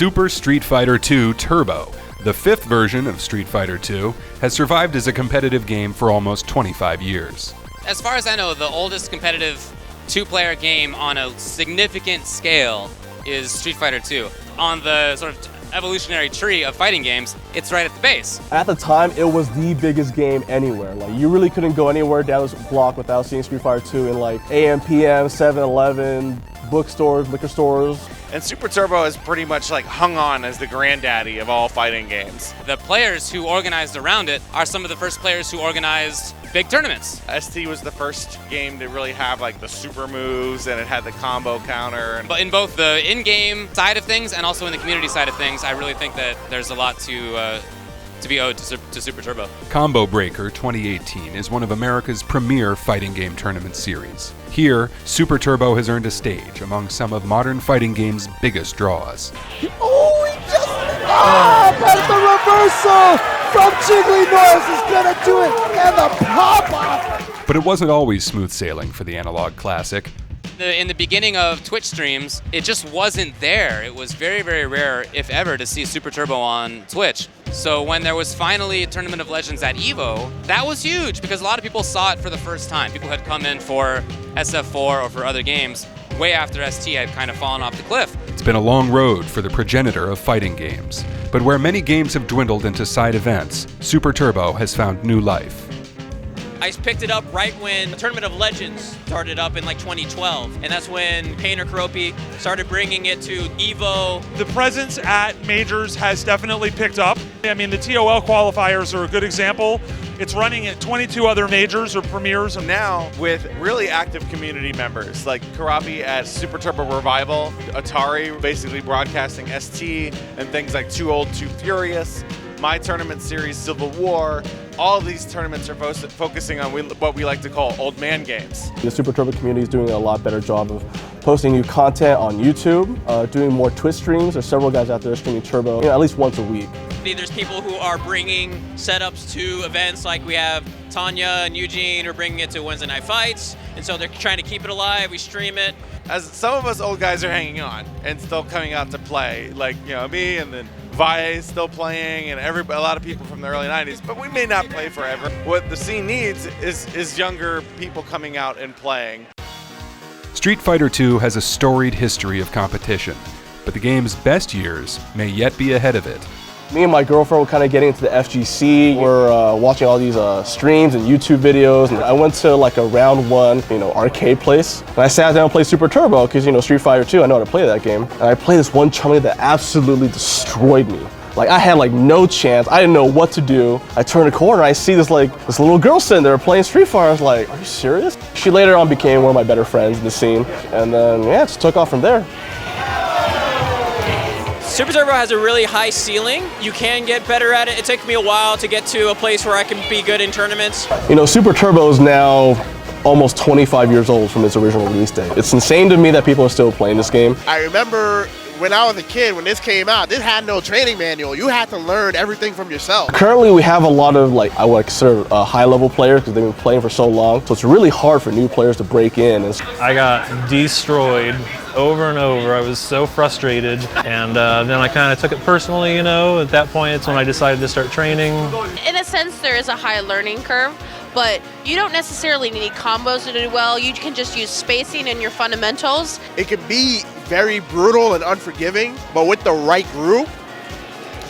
Super Street Fighter II Turbo, the fifth version of Street Fighter II, has survived as a competitive game for almost 25 years. As far as I know, the oldest competitive two-player game on a significant scale is Street Fighter II. On the sort of evolutionary tree of fighting games, it's right at the base. At the time, it was the biggest game anywhere. Like, you really couldn't go anywhere down this block without seeing Street Fighter 2 in like AM, PM, 7-Eleven, bookstores, liquor stores. And Super Turbo is pretty much like hung on as the granddaddy of all fighting games. The players who organized around it are some of the first players who organized big tournaments. ST was the first game to really have like the super moves, and it had the combo counter. But in both the in-game side of things and also in the community side of things, I really think that there's a lot to be owed to Super Turbo. Combo Breaker 2018 is one of America's premier fighting game tournament series. Here, Super Turbo has earned a stage among some of modern fighting games' biggest draws. Oh, he just... That's the reversal from Jiggly Noise is gonna do it, and the pop-off! But it wasn't always smooth sailing for the analog classic. In the beginning of Twitch streams, it just wasn't there. It was very, very rare, if ever, to see Super Turbo on Twitch. So when there was finally a Tournament of Legends at EVO, that was huge because a lot of people saw it for the first time. People had come in for SF4 or for other games way after ST had kind of fallen off the cliff. It's been a long road for the progenitor of fighting games. But where many games have dwindled into side events, Super Turbo has found new life. I picked it up right when the Tournament of Legends started up in like 2012, and that's when Painter Karopi started bringing it to EVO. The presence at majors has definitely picked up. I mean, the TOL qualifiers are a good example. It's running at 22 other majors or premieres. Now, with really active community members like Karopi at Super Turbo Revival, Atari basically broadcasting ST, and things like Too Old, Too Furious, my tournament series, Civil War. All of these tournaments are focusing on what we like to call old man games. The Super Turbo community is doing a lot better job of posting new content on YouTube, doing more Twitch streams. There's several guys out there streaming Turbo, at least once a week. There's people who are bringing setups to events, like we have Tanya and Eugene are bringing it to Wednesday Night Fights, and so they're trying to keep it alive. We stream it. As some of us old guys are hanging on and still coming out to play, like me, and then Vi is still playing, and a lot of people from the early 90s, but we may not play forever. What the scene needs is younger people coming out and playing. Street Fighter II has a storied history of competition, but the game's best years may yet be ahead of it. Me and my girlfriend were kind of getting into the FGC. We're watching all these streams and YouTube videos, and I went to like a round one, arcade place. And I sat down and played Super Turbo because, Street Fighter 2, I know how to play that game. And I played this one chummy that absolutely destroyed me. Like, I had like no chance. I didn't know what to do. I turned a corner, I see this little girl sitting there playing Street Fighter. I was like, are you serious? She later on became one of my better friends in the scene. And then, yeah, it just took off from there. Super Turbo has a really high ceiling. You can get better at it. It took me a while to get to a place where I can be good in tournaments. Super Turbo is now almost 25 years old from its original release date. It's insane to me that people are still playing this game. I remember when I was a kid, when this came out, this had no training manual. You had to learn everything from yourself. Currently, we have a lot of, I would consider high-level players because they've been playing for so long. So it's really hard for new players to break in. I got destroyed over and over. I was so frustrated, and then I kind of took it personally, At that point, it's when I decided to start training. In a sense, there is a high learning curve, but you don't necessarily need combos to do well. You can just use spacing and your fundamentals. It can be very brutal and unforgiving, but with the right group,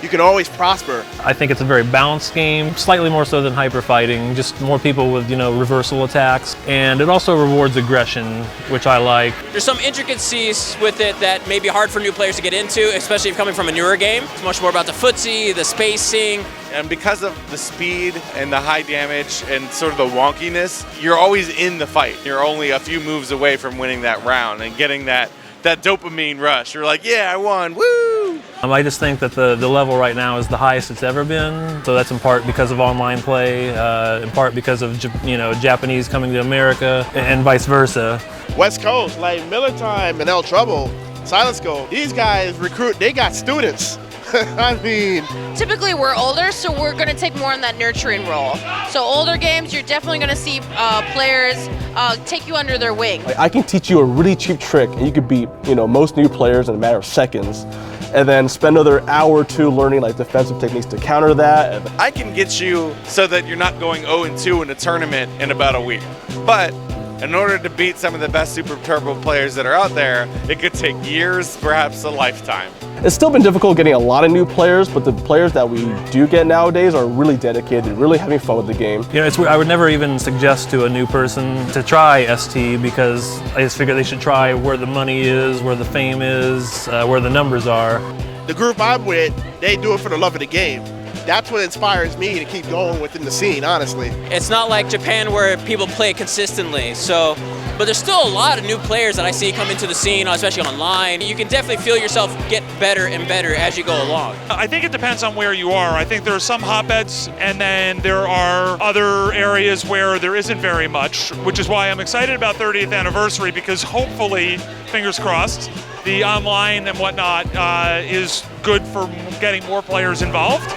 you can always prosper. I think it's a very balanced game, slightly more so than hyper fighting, just more people with, reversal attacks. And it also rewards aggression, which I like. There's some intricacies with it that may be hard for new players to get into, especially if coming from a newer game. It's much more about the footsie, the spacing. And because of the speed and the high damage and sort of the wonkiness, you're always in the fight. You're only a few moves away from winning that round and getting that dopamine rush. You're like, yeah, I won, woo! I just think that the level right now is the highest it's ever been. So that's in part because of online play, in part because of Japanese coming to America, and vice versa. West Coast, like Miller Time and El Trouble, Silence Go, these guys recruit, they got students. I mean, typically we're older, so we're going to take more on that nurturing role. So older games, you're definitely going to see players take you under their wing. I can teach you a really cheap trick, and you could beat most new players in a matter of seconds. and then spend another hour or two learning like defensive techniques to counter that. I can get you so that you're not going 0-2 in a tournament in about a week. But in order to beat some of the best Super Turbo players that are out there, it could take years, perhaps a lifetime. It's still been difficult getting a lot of new players, but the players that we do get nowadays are really dedicated, really having fun with the game. You know, I would never even suggest to a new person to try ST because I just figure they should try where the money is, where the fame is, where the numbers are. The group I'm with, they do it for the love of the game. That's what inspires me to keep going within the scene, honestly. It's not like Japan where people play consistently, but there's still a lot of new players that I see come into the scene, especially online. You can definitely feel yourself get better and better as you go along. I think it depends on where you are. I think there are some hotbeds, and then there are other areas where there isn't very much, which is why I'm excited about 30th anniversary, because hopefully, fingers crossed, the online and whatnot is good for getting more players involved.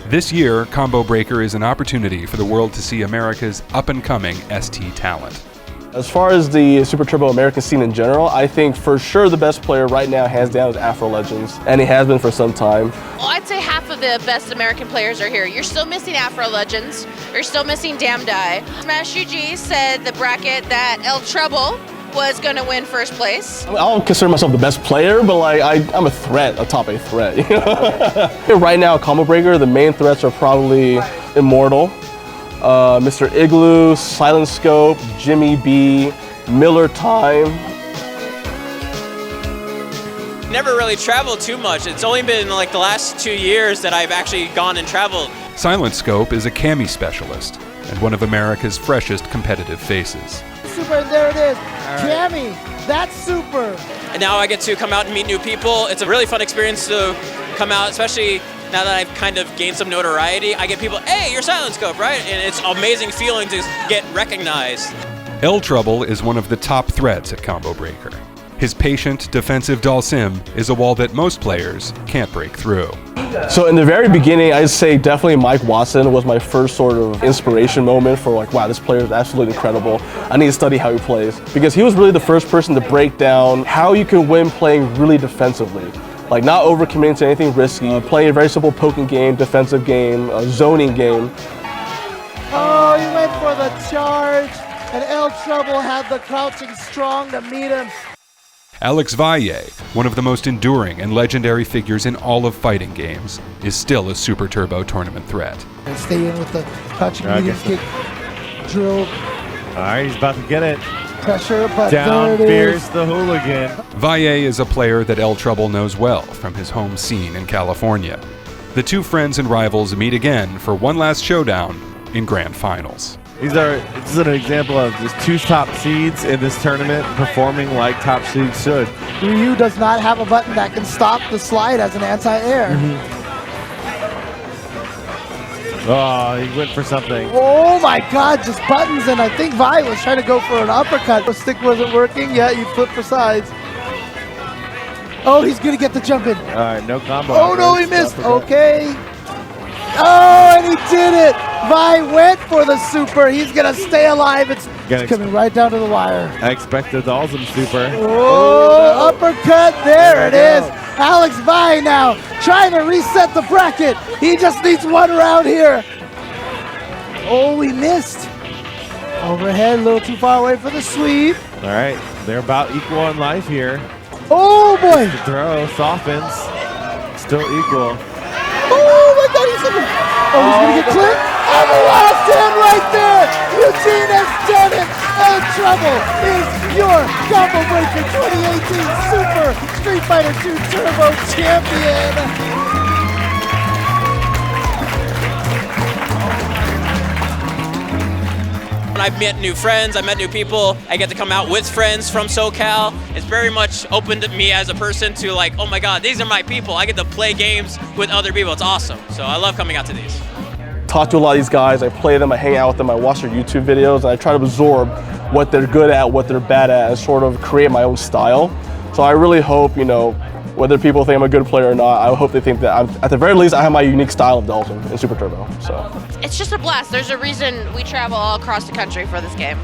This year, Combo Breaker is an opportunity for the world to see America's up-and-coming ST talent. As far as the Super Turbo American scene in general, I think for sure the best player right now, hands down, is Afro Legends, and he has been for some time. Well, I'd say half of the best American players are here. You're still missing Afro Legends. You're still missing Damn Die. Smash UG said the bracket that El Trouble was going to win first place. I don't consider myself the best player, but like I'm a threat, a top 8 threat. You know? Right now, Combo Breaker, the main threats are probably Immortal, Mr. Igloo, Silent Scope, Jimmy B, Miller Time. Never really traveled too much. It's only been like the last 2 years that I've actually gone and traveled. Silent Scope is a cami specialist and one of America's freshest competitive faces. Super, there it is. Cammy, that's super. And now I get to come out and meet new people. It's a really fun experience to come out, especially now that I've kind of gained some notoriety. I get people, hey, you're Silent Scope, right? And it's an amazing feeling to get recognized. El Trouble is one of the top threats at Combo Breaker. His patient, defensive Dalsim is a wall that most players can't break through. So in the very beginning, I'd say definitely Mike Watson was my first sort of inspiration moment for like, wow, this player is absolutely incredible. I need to study how he plays. Because he was really the first person to break down how you can win playing really defensively. Like not overcommitting to anything risky, playing a very simple poking game, defensive game, a zoning game. Oh, he went for the charge, and El Trouble had the crouching strong to meet him. Alex Valle, one of the most enduring and legendary figures in all of fighting games, is still a Super Turbo tournament threat. And stay in with the crouching medium kick drill. All right, he's about to get it. Pressure, but down there it is. Fears the hooligan. Valle is a player that El Trouble knows well from his home scene in California. The two friends and rivals meet again for one last showdown in Grand Finals. This is an example of just two top seeds in this tournament performing like top seeds should. Ryu does not have a button that can stop the slide as an anti-air. Oh, he went for something. Oh my God, just buttons, and I think Vi was trying to go for an uppercut. The stick wasn't working. Yeah, you flip for sides. Oh, he's gonna get the jump in. All right, no combo. Oh no, he missed. Okay. Oh, and he did it. Vi went for the super. He's gonna stay alive. It's coming right down to the wire. I expect the Dalsim super. Oh, uppercut. There it is. Alex Vi now trying to reset the bracket. He just needs one round here. Oh, he missed. Overhead, a little too far away for the sweep. All right, they're about equal in life here. Oh boy. The throw softens. Still equal. Oh my God, he's gonna get clipped. And the last hit right there. Eugene has done it. El Trouble is your Combo Breaker 2018 Super Street Fighter 2 Turbo Champion. I've met new friends, I've met new people. I get to come out with friends from SoCal. It's very much opened me as a person to like, oh my God, these are my people. I get to play games with other people. It's awesome. So I love coming out to these. Talk to a lot of these guys, I play them, I hang out with them, I watch their YouTube videos, and I try to absorb what they're good at, what they're bad at, and sort of create my own style. So I really hope, whether people think I'm a good player or not, I hope they think that at the very least I have my unique style of Dalton in Super Turbo. So It's just a blast. There's a reason we travel all across the country for this game.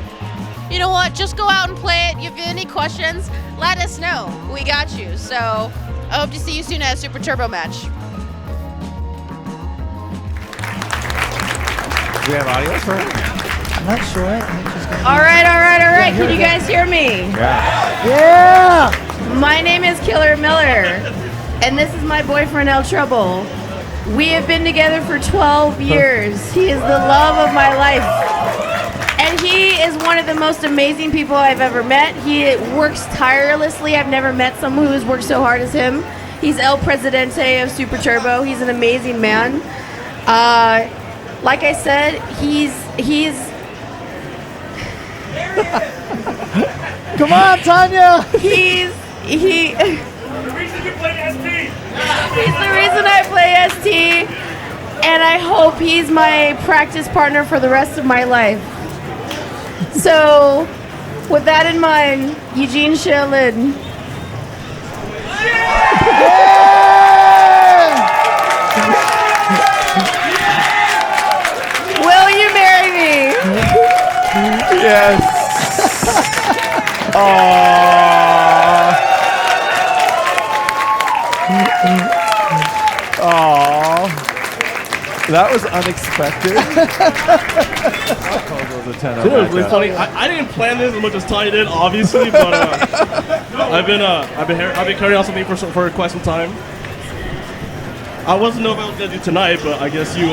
You know what? Just go out and play it. If you have any questions, let us know. We got you. So I hope to see you soon at a Super Turbo match. Do we have audio for it? I'm not sure. All right. Can you guys hear me? Yeah! My name is Killer Miller, and this is my boyfriend, El Trouble. We have been together for 12 years. He is the love of my life. And he is one of the most amazing people I've ever met. He works tirelessly. I've never met someone who has worked so hard as him. He's El Presidente of Super Turbo. He's an amazing man. Like I said, he's Come on, Tanya! He's the reason you play ST. He's the reason I play ST, and I hope he's my practice partner for the rest of my life. So, with that in mind, Eugene Shillin. Will you marry me? Yes. Aww. That was unexpected. It was really funny. I didn't plan this as much as Tanya did, obviously, but I've been carrying on something for quite some time. I wasn't know if I was gonna do tonight, but I guess you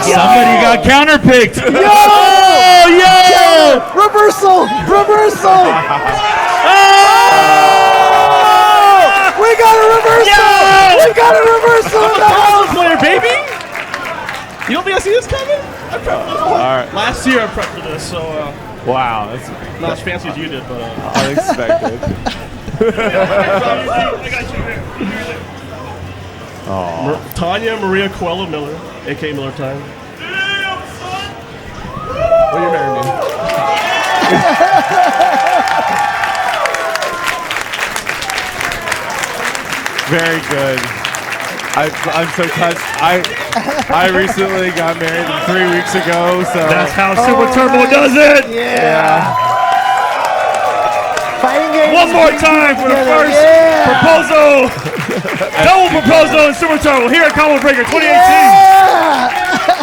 Somebody got counterpicked. Yo! Reversal! We got a reversal! We got a reversal! I'm a Cosmos player, baby! You don't think I see this coming? I prepped for this last year. I prepped for this, so wow, that's not as fancy as you did, but unexpected. Tanya Maria Coelho Miller, aka Miller Time. Will you marry me? Very good. I'm so touched. I recently got married 3 weeks ago, so that's how Super Turbo does it. Yeah. Fighting games. One more time for the first proposal, double proposal in Super Turbo here at Combo Breaker 2018. Yeah.